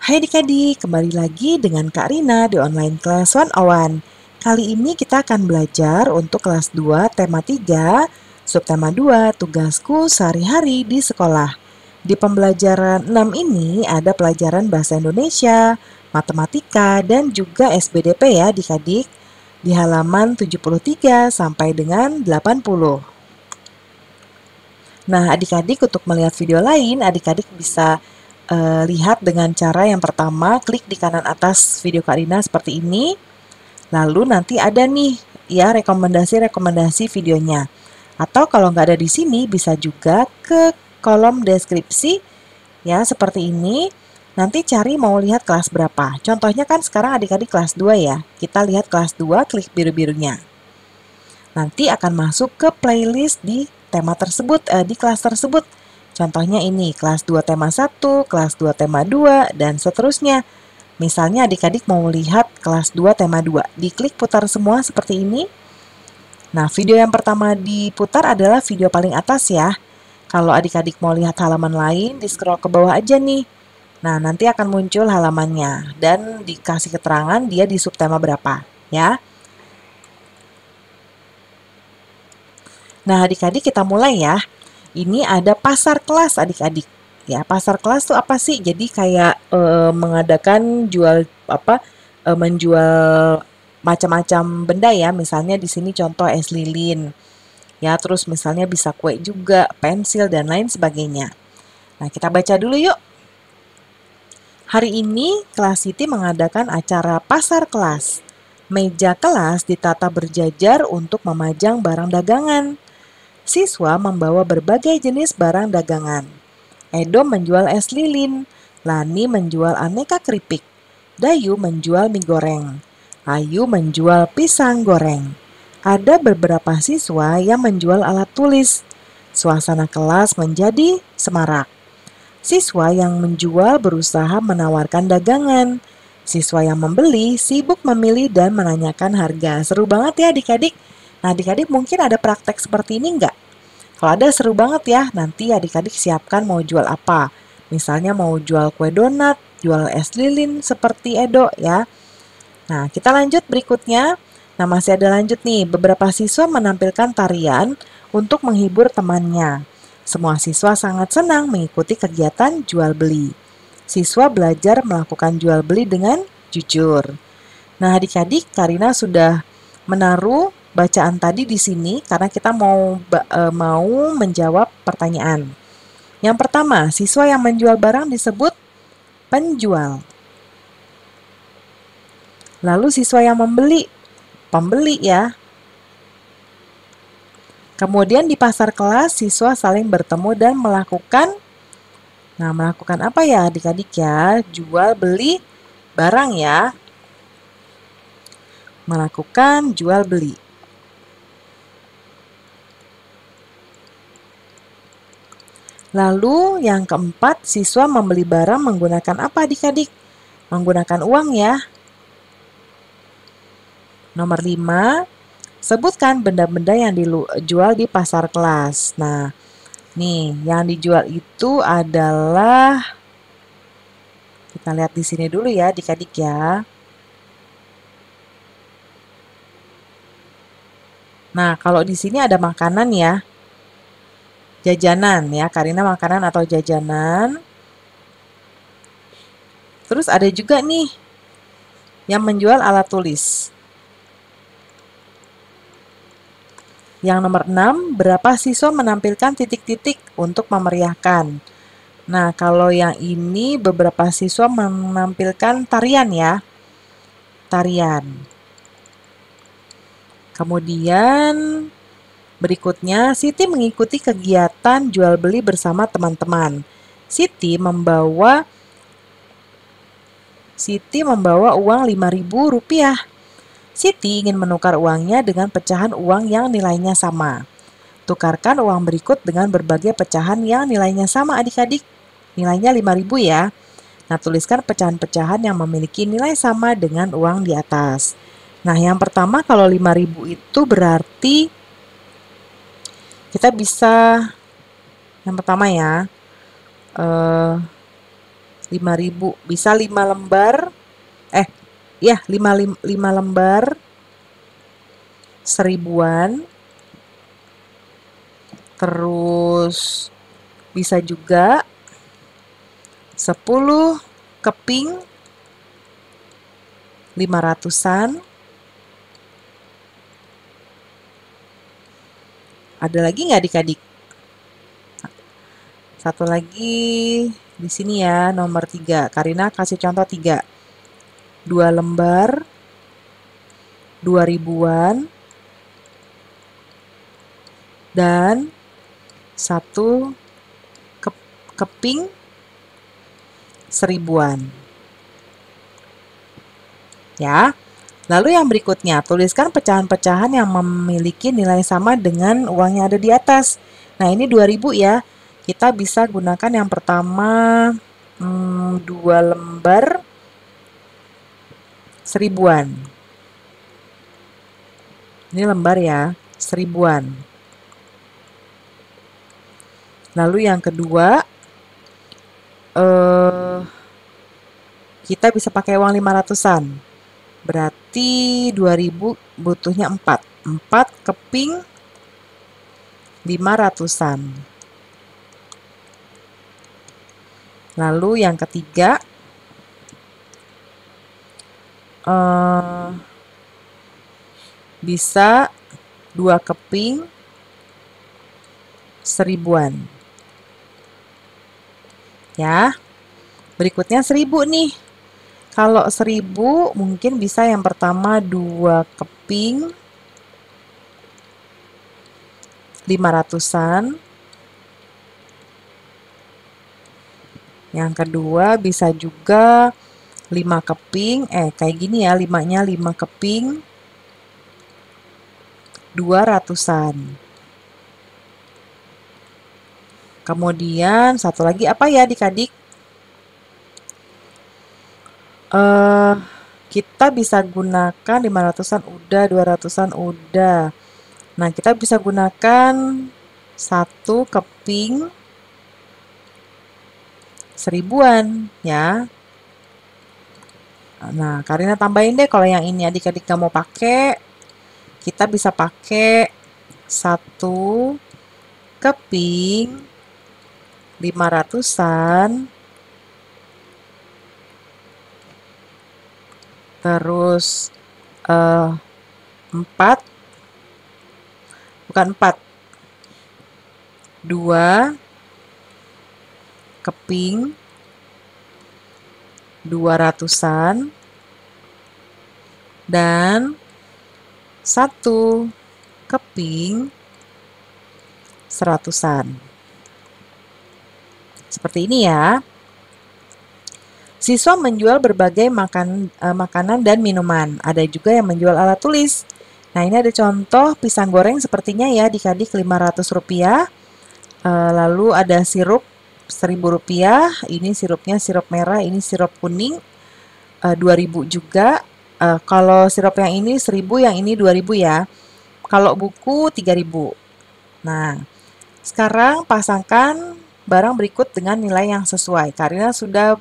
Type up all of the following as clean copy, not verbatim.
Hai adik-adik, kembali lagi dengan Kak Rina di online class 101. Kali ini kita akan belajar untuk kelas 2 tema 3, subtema 2, tugasku sehari-hari di sekolah. Di pembelajaran 6 ini ada pelajaran bahasa Indonesia, matematika, dan juga SBDP ya adik-adik di halaman 73 sampai dengan 80. Nah, adik-adik untuk melihat video lain, adik-adik bisa lihat dengan cara yang pertama, klik di kanan atas video Kak Rina seperti ini. Lalu nanti ada nih ya rekomendasi-rekomendasi videonya. Atau kalau nggak ada di sini, bisa juga ke kolom deskripsi ya seperti ini. Nanti cari mau lihat kelas berapa. Contohnya kan sekarang adik-adik kelas 2 ya. Kita lihat kelas 2, klik biru-birunya. Nanti akan masuk ke playlist di tema tersebut, di kelas tersebut. Contohnya ini, kelas 2 tema 1, kelas 2 tema 2, dan seterusnya. Misalnya adik-adik mau lihat kelas 2 tema 2, diklik putar semua seperti ini. Nah, video yang pertama diputar adalah video paling atas ya. Kalau adik-adik mau lihat halaman lain, di scroll ke bawah aja nih. Nah, nanti akan muncul halamannya dan dikasih keterangan dia di subtema berapa ya. Nah, adik-adik kita mulai ya. Ini ada pasar kelas adik-adik. Ya, pasar kelas tuh apa sih? Jadi kayak mengadakan menjual macam-macam benda ya. Misalnya di sini contoh es lilin. Ya, terus misalnya bisa kue juga, pensil dan lain sebagainya. Nah, kita baca dulu yuk. Hari ini kelas Siti mengadakan acara pasar kelas. Meja kelas ditata berjajar untuk memajang barang dagangan. Siswa membawa berbagai jenis barang dagangan. Edo menjual es lilin, Lani menjual aneka keripik, Dayu menjual mie goreng, Ayu menjual pisang goreng. Ada beberapa siswa yang menjual alat tulis. Suasana kelas menjadi semarak. Siswa yang menjual berusaha menawarkan dagangan. Siswa yang membeli sibuk memilih dan menanyakan harga. Seru banget ya adik-adik. Nah, adik-adik mungkin ada praktek seperti ini nggak? Kalau ada seru banget ya, nanti adik-adik siapkan mau jual apa. Misalnya mau jual kue donat, jual es lilin seperti Edo ya. Nah, kita lanjut berikutnya. Nah, masih ada lanjut nih, beberapa siswa menampilkan tarian untuk menghibur temannya. Semua siswa sangat senang mengikuti kegiatan jual beli. Siswa belajar melakukan jual beli dengan jujur. Nah, adik-adik, Karina sudah menaruh bacaan tadi di sini karena kita mau menjawab pertanyaan. Yang pertama, siswa yang menjual barang disebut penjual. Lalu siswa yang membeli, pembeli ya. Kemudian di pasar kelas, siswa saling bertemu dan melakukan apa ya adik-adik ya? Jual beli barang ya. Melakukan jual beli. Lalu yang keempat, siswa membeli barang menggunakan apa adik-adik? Menggunakan uang ya. Nomor 5, sebutkan benda-benda yang dijual di pasar kelas. Nah, nih yang dijual itu adalah, kita lihat di sini dulu ya adik-adik ya. Nah, kalau di sini ada makanan ya. Jajanan ya, Karina makanan atau jajanan. Terus ada juga nih yang menjual alat tulis. Yang nomor 6, berapa siswa menampilkan titik-titik untuk memeriahkan? Nah, kalau yang ini beberapa siswa menampilkan tarian ya. Tarian. Kemudian berikutnya, Siti mengikuti kegiatan jual beli bersama teman-teman. Siti membawa uang Rp5.000. Siti ingin menukar uangnya dengan pecahan uang yang nilainya sama. Tukarkan uang berikut dengan berbagai pecahan yang nilainya sama adik-adik. Nilainya Rp5.000 ya. Nah, tuliskan pecahan-pecahan yang memiliki nilai sama dengan uang di atas. Nah, yang pertama kalau Rp5.000 itu berarti kita bisa, yang pertama ya, 5.000. Bisa 5 lembar. Ya, 5 lembar 1000-an. Terus bisa juga 10 keping 500-an. Ada lagi nggak adik-adik? Satu lagi di sini ya, nomor 3. Karina kasih contoh 3. 2 lembar 2000-an dan 1 keping 1000-an. Ya. Lalu yang berikutnya, tuliskan pecahan-pecahan yang memiliki nilai sama dengan uang yang ada di atas. Nah, ini 2000 ya. Kita bisa gunakan yang pertama 2 lembar 1000-an. Ini lembar ya, 1000-an. Lalu yang kedua, kita bisa pakai uang 500-an. Berarti 2000 butuhnya 4. 4 keping 500-an. Lalu yang ketiga, bisa 2 keping 1000-an. Ya. Berikutnya 1000 nih. Kalau 1000 mungkin bisa yang pertama 2 keping 500-an. Yang kedua bisa juga 5 keping, kayak gini ya, 5-nya 5 keping 200-an. Kemudian satu lagi apa ya adik-adik? Kita bisa gunakan 500-an udah, 200-an udah. Nah, kita bisa gunakan 1 keping 1000-an ya. Nah, Karina tambahin deh kalau yang ini adik-adik nggak mau pakai, kita bisa pakai 1 keping 500-an. Terus 4, bukan 4, 2 keping 200-an dan 1 keping 100-an. Seperti ini ya. Siswa menjual berbagai makanan dan minuman. Ada juga yang menjual alat tulis. Nah, ini ada contoh pisang goreng sepertinya ya, adik-adik, Rp500. Lalu ada sirup Rp1.000. Ini sirupnya sirup merah, ini sirup kuning. 2.000 juga. Kalau sirup yang ini 1.000, yang ini 2.000 ya. Kalau buku 3.000. Nah, sekarang pasangkan barang berikut dengan nilai yang sesuai. Karina sudah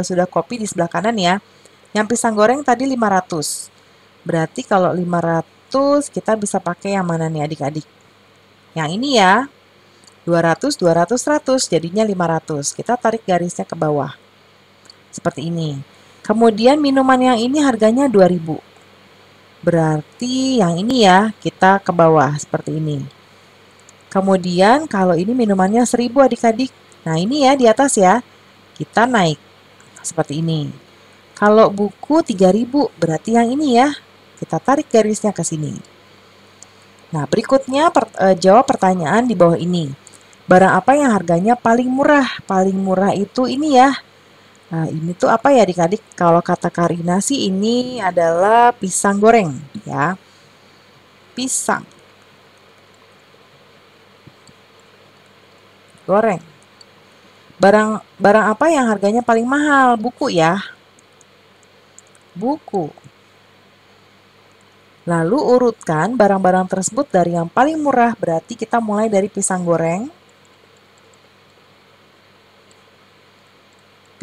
sudah copy di sebelah kanan ya. Yang pisang goreng tadi 500. Berarti kalau 500 kita bisa pakai yang mana nih adik-adik? Yang ini ya. 200, 200, 100 jadinya 500. Kita tarik garisnya ke bawah. Seperti ini. Kemudian minuman yang ini harganya 2.000. Berarti yang ini ya kita ke bawah seperti ini. Kemudian kalau ini minumannya 1.000 adik-adik. Nah, ini ya di atas ya. Kita naik seperti ini. Kalau buku 3.000 berarti yang ini ya. Kita tarik garisnya ke sini. Nah, berikutnya jawab pertanyaan di bawah ini. Barang apa yang harganya paling murah? Paling murah itu ini ya. Nah, ini tuh apa ya adik-adik? Kalau kata Karina sih ini adalah pisang goreng ya. Pisang goreng. Barang apa yang harganya paling mahal? Buku ya. Buku. Lalu urutkan barang-barang tersebut dari yang paling murah. Berarti kita mulai dari pisang goreng.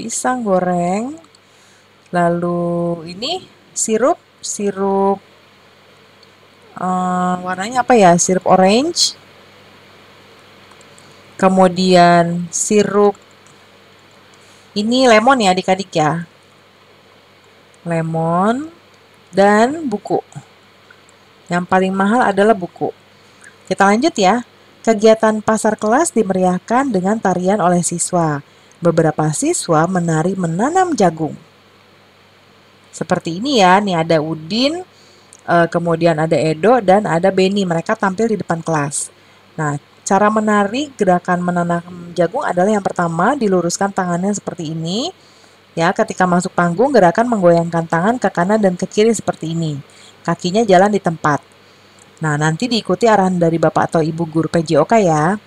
pisang goreng. Lalu ini sirup warnanya apa ya? Sirup orange. Kemudian sirup ini lemon ya adik-adik ya. Lemon dan buku. Yang paling mahal adalah buku. Kita lanjut ya. Kegiatan pasar kelas dimeriahkan dengan tarian oleh siswa. Beberapa siswa menari menanam jagung. Seperti ini ya, nih ada Udin, kemudian ada Edo dan ada Beni. Mereka tampil di depan kelas. Nah, cara menari gerakan menanam jagung adalah yang pertama, diluruskan tangannya seperti ini. Ya, ketika masuk panggung, gerakan menggoyangkan tangan ke kanan dan ke kiri seperti ini. Kakinya jalan di tempat. Nah, nanti diikuti arahan dari Bapak atau Ibu Guru PJOK ya.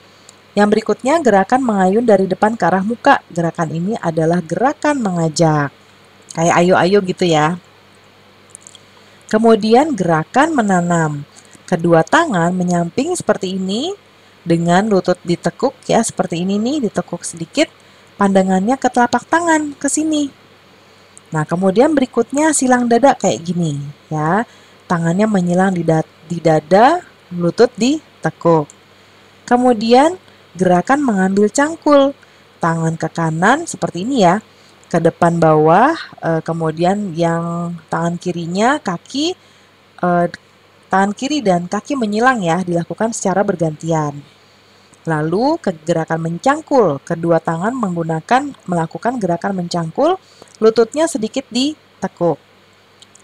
Yang berikutnya, gerakan mengayun dari depan ke arah muka. Gerakan ini adalah gerakan mengajak. Kayak ayo-ayo gitu ya. Kemudian gerakan menanam. Kedua tangan menyamping seperti ini dengan lutut ditekuk ya, seperti ini nih, ditekuk sedikit. Pandangannya ke telapak tangan, ke sini. Nah, kemudian berikutnya silang dada kayak gini ya. Tangannya menyilang di dada, lutut ditekuk. Kemudian gerakan mengambil cangkul. Tangan ke kanan seperti ini ya. Ke depan bawah, kemudian yang tangan kirinya kaki, tangan kiri dan kaki menyilang ya, dilakukan secara bergantian. Lalu gerakan mencangkul, kedua tangan melakukan gerakan mencangkul, lututnya sedikit ditekuk.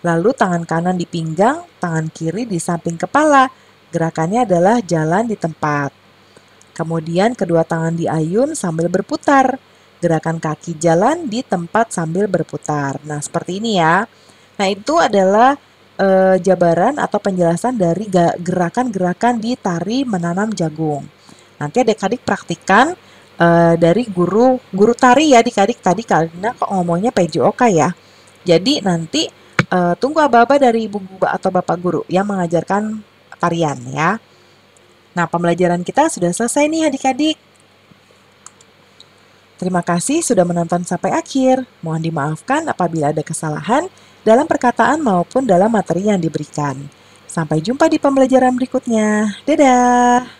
Lalu tangan kanan di pinggang, tangan kiri di samping kepala. Gerakannya adalah jalan di tempat. Kemudian kedua tangan diayun sambil berputar. Gerakan kaki jalan di tempat sambil berputar. Nah, seperti ini ya. Nah, itu adalah jabaran atau penjelasan dari gerakan-gerakan di tari menanam jagung. Nanti adik-adik praktikan dari guru tari ya adik-adik tadi karena kok ngomongnya PJOK ya. Jadi nanti tunggu aba-aba dari ibu guru atau bapak guru yang mengajarkan tarian ya. Nah, pembelajaran kita sudah selesai nih adik-adik. Terima kasih sudah menonton sampai akhir. Mohon dimaafkan apabila ada kesalahan dalam perkataan maupun dalam materi yang diberikan. Sampai jumpa di pembelajaran berikutnya. Dadah!